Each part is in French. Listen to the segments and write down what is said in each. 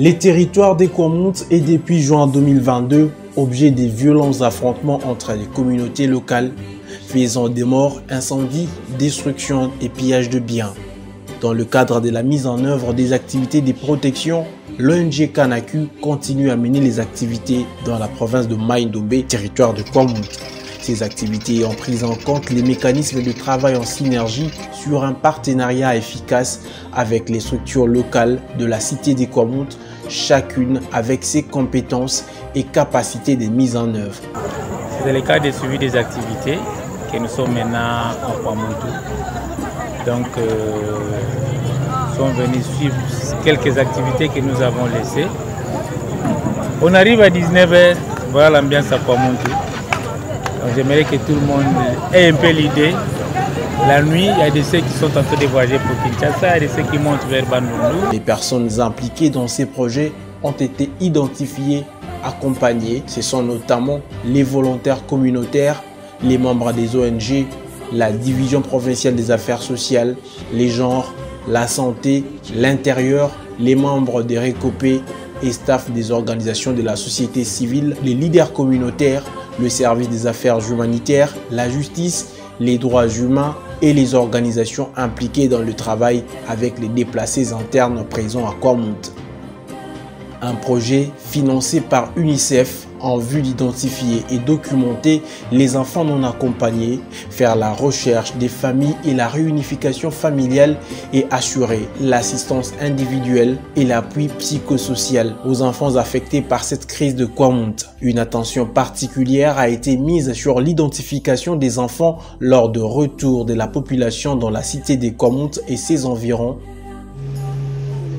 Les territoires d'Ekwamont est depuis juin 2022 objet des violents affrontements entre les communautés locales, faisant des morts, incendies, destruction et pillage de biens. Dans le cadre de la mise en œuvre des activités de protection, l'ONG Kanaku continue à mener les activités dans la province de Mai-Ndombe, territoire de Kwamont. Ces activités ont pris en compte les mécanismes de travail en synergie sur un partenariat efficace avec les structures locales de la cité d'Ekwamont, chacune avec ses compétences et capacités de mise en œuvre. C'est le cas de suivi des activités que nous sommes maintenant en Kwamont. Donc, nous sommes venus suivre quelques activités que nous avons laissées. On arrive à 19 h, voilà l'ambiance à Kwamont. J'aimerais que tout le monde ait un peu l'idée. La nuit, il y a de ceux qui sont en train de voyager pour Kinshasa, il y a de ceux qui montent vers Bandundu. Les personnes impliquées dans ces projets ont été identifiées, accompagnées. Ce sont notamment les volontaires communautaires, les membres des ONG, la division provinciale des affaires sociales, les genres, la santé, l'intérieur, les membres des RECOPE et staff des organisations de la société civile, les leaders communautaires, le service des affaires humanitaires, la justice, les droits humains et les organisations impliquées dans le travail avec les déplacés internes présents à Kwamont. Un projet financé par UNICEF en vue d'identifier et documenter les enfants non accompagnés, faire la recherche des familles et la réunification familiale et assurer l'assistance individuelle et l'appui psychosocial aux enfants affectés par cette crise de Kwamont. Une attention particulière a été mise sur l'identification des enfants lors de retour de la population dans la cité de Kwamont et ses environs.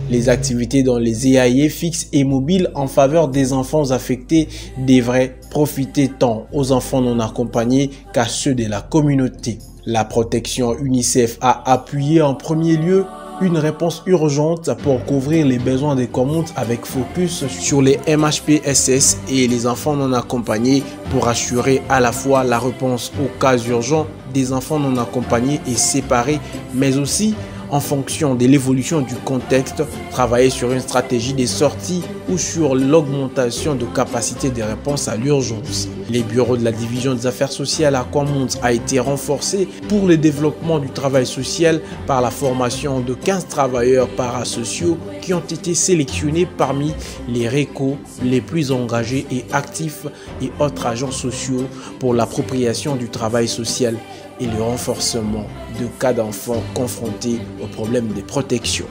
Les activités dans les EAE fixes et mobiles en faveur des enfants affectés devraient profiter tant aux enfants non accompagnés qu'à ceux de la communauté. La protection UNICEF a appuyé en premier lieu une réponse urgente pour couvrir les besoins des Kwamont avec focus sur les MHPSS et les enfants non accompagnés pour assurer à la fois la réponse aux cas urgents des enfants non accompagnés et séparés, mais aussi en fonction de l'évolution du contexte, travailler sur une stratégie de sortie ou sur l'augmentation de capacité de réponse à l'urgence. Les bureaux de la division des affaires sociales à Kwamont a été renforcé pour le développement du travail social par la formation de 15 travailleurs parasociaux qui ont été sélectionnés parmi les RECO les plus engagés et actifs et autres agents sociaux pour l'appropriation du travail social et le renforcement de cas d'enfants confrontés aux problèmes de protection.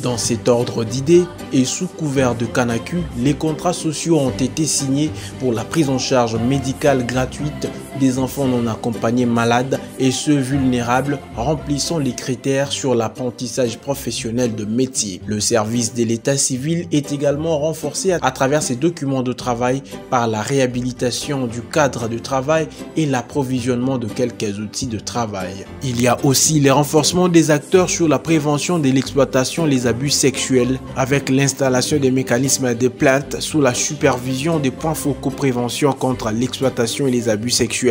Dans cet ordre d'idées et sous couvert de Kanaku, les contrats sociaux ont été signés pour la prise en charge médicale gratuite des enfants non accompagnés malades et ceux vulnérables remplissant les critères sur l'apprentissage professionnel de métier. Le service de l'état civil est également renforcé à travers ses documents de travail par la réhabilitation du cadre de travail et l'approvisionnement de quelques outils de travail. Il y a aussi le renforcement des acteurs sur la prévention de l'exploitation des abus sexuels avec l'installation des mécanismes de plainte sous la supervision des points focaux prévention contre l'exploitation et les abus sexuels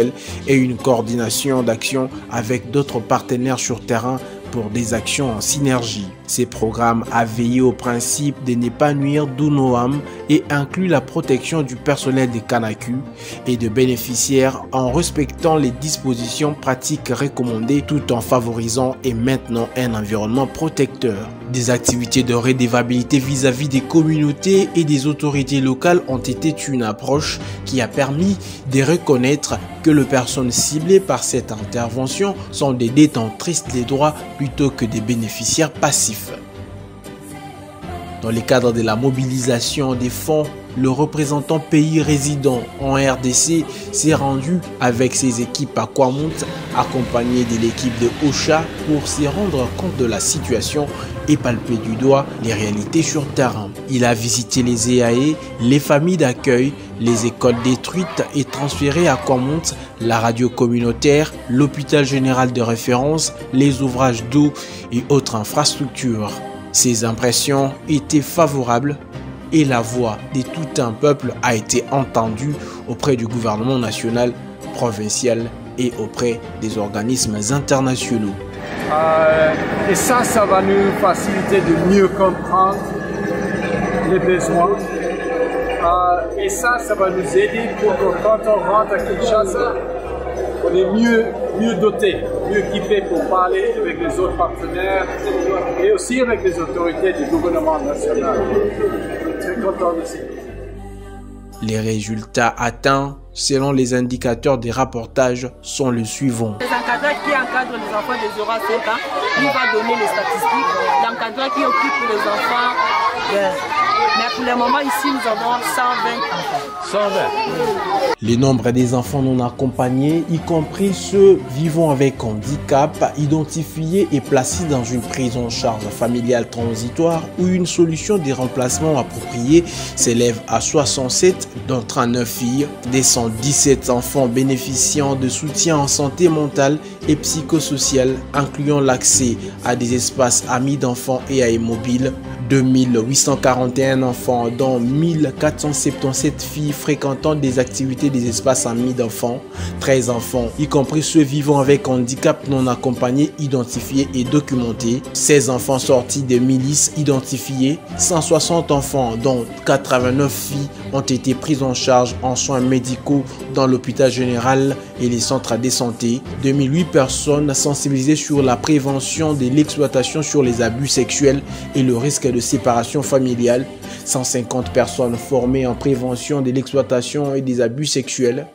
et une coordination d'action avec d'autres partenaires sur terrain pour des actions en synergie. Ces programmes a veillé au principe de ne pas nuire d'UNOAM et inclut la protection du personnel des Kanaku et de bénéficiaires en respectant les dispositions pratiques recommandées tout en favorisant et maintenant un environnement protecteur. Des activités de redevabilité vis-à-vis des communautés et des autorités locales ont été une approche qui a permis de reconnaître que les personnes ciblées par cette intervention sont des détentrices des droits plutôt que des bénéficiaires passifs. Dans le cadre de la mobilisation des fonds, le représentant pays résident en RDC s'est rendu avec ses équipes à Kwamont, accompagné de l'équipe de OCHA pour se rendre compte de la situation et palper du doigt les réalités sur terrain. Il a visité les EAE, les familles d'accueil, les écoles détruites et transférées à Kwamont, la radio communautaire, l'hôpital général de référence, les ouvrages d'eau et autres infrastructures. Ses impressions étaient favorables et la voix de tout un peuple a été entendue auprès du gouvernement national, provincial et auprès des organismes internationaux. Et ça va nous faciliter de mieux comprendre les besoins. Et ça va nous aider pour que quand on rentre à Kinshasa, on est mieux doté, mieux équipé pour parler avec les autres partenaires et aussi avec les autorités du gouvernement national. Très content de ça. Les résultats atteints, selon les indicateurs des rapportages, sont les suivants. Les encadreurs qui encadrent les enfants de 0 à 5 ans, il va donner les statistiques. L'encadreur qui occupe les enfants, mais pour le moment ici nous avons 120 enfants. 120. Les nombres des enfants non accompagnés, y compris ceux vivant avec handicap, identifiés et placés dans une prise en charge familiale transitoire ou une solution de remplacement appropriée, s'élève à 67, dont 39 filles, des 117 enfants bénéficiant de soutien en santé mentale et psychosociale, incluant l'accès à des espaces amis d'enfants et à immobiles, 2841 enfants, dont 1477 filles fréquentant des activités des espaces amis d'enfants, 13 enfants, y compris ceux vivant avec handicap non accompagnés, identifiés et documentés, 16 enfants sortis des milices identifiés, 160 enfants, dont 89 filles, ont été prises en charge en soins médicaux dans l'hôpital général et les centres de santé, 2008 personnes sensibilisées sur la prévention de l'exploitation sur les abus sexuels et le risque de séparation familiale, 150 personnes formées en prévention de l'exploitation et des abus sexuels,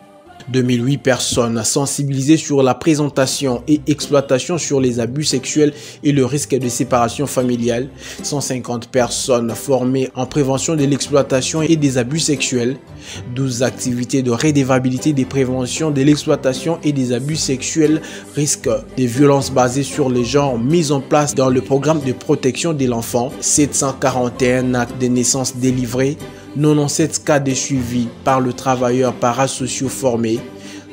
2008 personnes sensibilisées sur la présentation et exploitation sur les abus sexuels et le risque de séparation familiale, 150 personnes formées en prévention de l'exploitation et des abus sexuels, 12 activités de redevabilité des préventions de l'exploitation et des abus sexuels, risque de violences basées sur les genres mises en place dans le programme de protection de l'enfant, 741 actes de naissance délivrés, 97 cas de suivi par le travailleur parasociaux formé,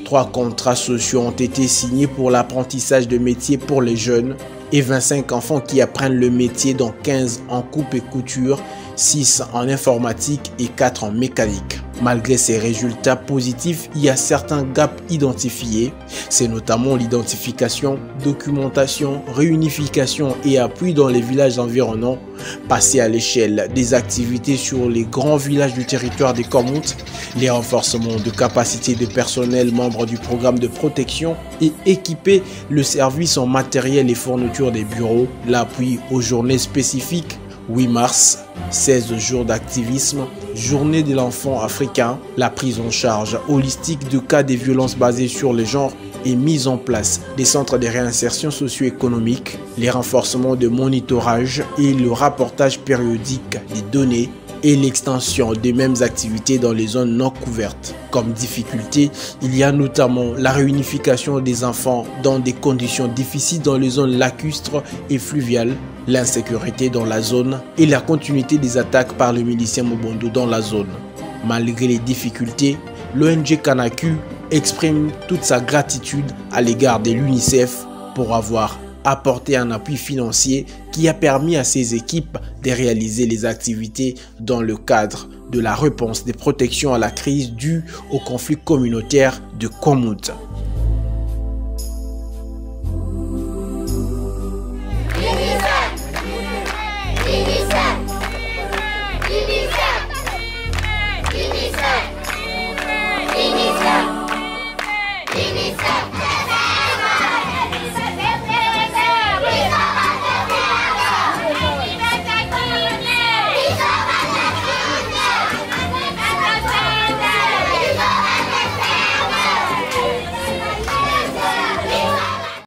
3 contrats sociaux ont été signés pour l'apprentissage de métiers pour les jeunes et 25 enfants qui apprennent le métier, dont 15 en coupe et couture, 6 en informatique et 4 en mécanique. Malgré ces résultats positifs, il y a certains gaps identifiés. C'est notamment l'identification, documentation, réunification et appui dans les villages environnants, passer à l'échelle des activités sur les grands villages du territoire des Komount, les renforcements de capacités de personnel membres du programme de protection et équiper le service en matériel et fourniture des bureaux, l'appui aux journées spécifiques, 8 mars, 16 jours d'activisme, journée de l'enfant africain, la prise en charge holistique de cas de violences basées sur le genre et mise en place des centres de réinsertion socio-économique, les renforcements de monitorage et le rapportage périodique des données et l'extension des mêmes activités dans les zones non couvertes. Comme difficulté, il y a notamment la réunification des enfants dans des conditions difficiles dans les zones lacustres et fluviales, l'insécurité dans la zone et la continuité des attaques par le milicien Mobondo dans la zone. Malgré les difficultés, l'ONG Kanaku exprime toute sa gratitude à l'égard de l'UNICEF pour avoir apporté un appui financier qui a permis à ces équipes de réaliser les activités dans le cadre de la réponse des protections à la crise due au conflit communautaire de Komount.